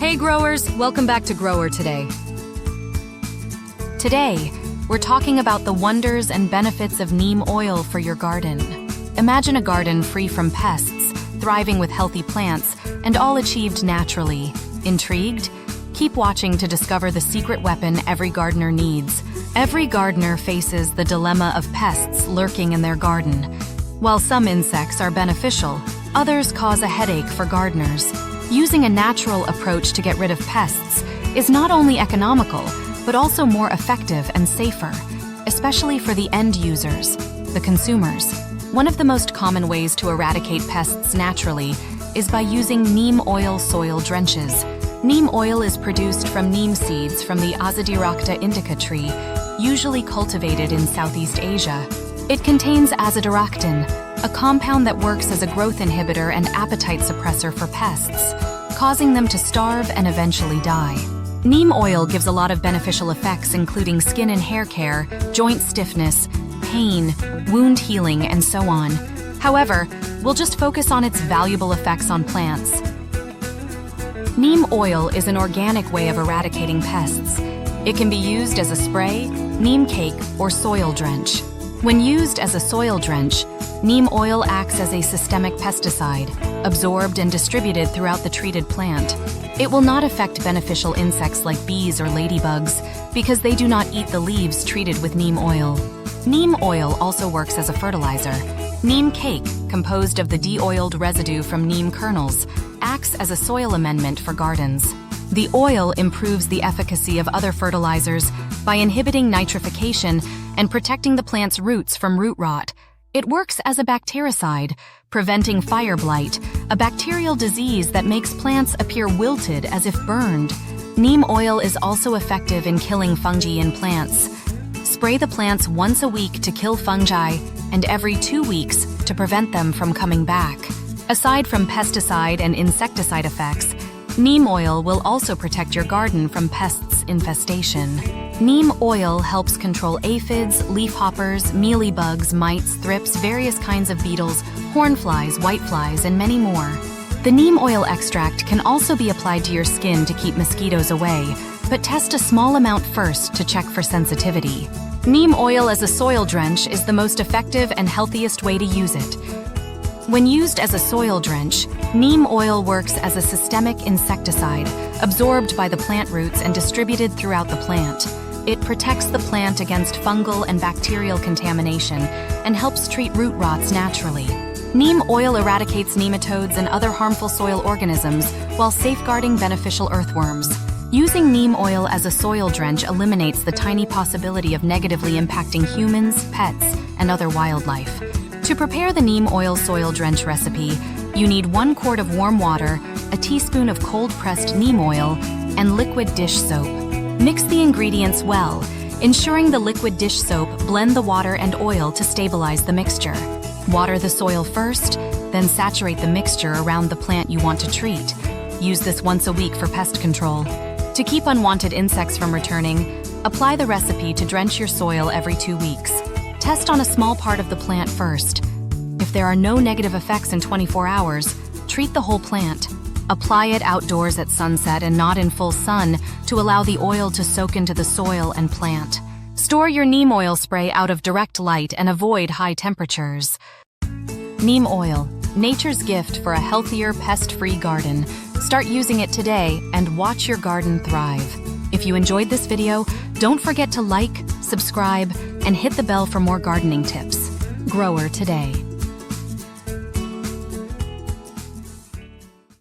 Hey growers, welcome back to Grower Today. Today, we're talking about the wonders and benefits of neem oil for your garden. Imagine a garden free from pests, thriving with healthy plants, and all achieved naturally. Intrigued? Keep watching to discover the secret weapon every gardener needs. Every gardener faces the dilemma of pests lurking in their garden. While some insects are beneficial, others cause a headache for gardeners. Using a natural approach to get rid of pests is not only economical, but also more effective and safer, especially for the end users, the consumers. One of the most common ways to eradicate pests naturally is by using neem oil soil drenches. Neem oil is produced from neem seeds from the Azadirachta indica tree, usually cultivated in Southeast Asia. It contains azadirachtin, a compound that works as a growth inhibitor and appetite suppressor for pests, causing them to starve and eventually die. Neem oil gives a lot of beneficial effects including skin and hair care, joint stiffness, pain, wound healing, and so on. However, we'll just focus on its valuable effects on plants. Neem oil is an organic way of eradicating pests. It can be used as a spray, neem cake, or soil drench. When used as a soil drench, neem oil acts as a systemic pesticide, absorbed and distributed throughout the treated plant. It will not affect beneficial insects like bees or ladybugs because they do not eat the leaves treated with neem oil. Neem oil also works as a fertilizer. Neem cake, composed of the de-oiled residue from neem kernels, acts as a soil amendment for gardens. The oil improves the efficacy of other fertilizers by inhibiting nitrification and protecting the plant's roots from root rot. It works as a bactericide, preventing fire blight, a bacterial disease that makes plants appear wilted as if burned. Neem oil is also effective in killing fungi in plants. Spray the plants once a week to kill fungi and every 2 weeks to prevent them from coming back. Aside from pesticide and insecticide effects, neem oil will also protect your garden from pests infestation. Neem oil helps control aphids, leafhoppers, mealybugs, mites, thrips, various kinds of beetles, hornflies, whiteflies, and many more. The neem oil extract can also be applied to your skin to keep mosquitoes away, but test a small amount first to check for sensitivity. Neem oil as a soil drench is the most effective and healthiest way to use it. When used as a soil drench, neem oil works as a systemic insecticide, absorbed by the plant roots and distributed throughout the plant. It protects the plant against fungal and bacterial contamination and helps treat root rots naturally. Neem oil eradicates nematodes and other harmful soil organisms while safeguarding beneficial earthworms. Using neem oil as a soil drench eliminates the tiny possibility of negatively impacting humans, pets, and other wildlife. To prepare the neem oil soil drench recipe, you need 1 quart of warm water, a teaspoon of cold-pressed neem oil, and liquid dish soap. Mix the ingredients well, ensuring the liquid dish soap blend the water and oil to stabilize the mixture. Water the soil first, then saturate the mixture around the plant you want to treat. Use this once a week for pest control. To keep unwanted insects from returning, apply the recipe to drench your soil every 2 weeks. Test on a small part of the plant first. If there are no negative effects in 24 hours, treat the whole plant. Apply it outdoors at sunset and not in full sun to allow the oil to soak into the soil and plant. Store your neem oil spray out of direct light and avoid high temperatures. Neem oil, nature's gift for a healthier, pest-free garden. Start using it today and watch your garden thrive. If you enjoyed this video, don't forget to like, subscribe, and hit the bell for more gardening tips. Grower Today.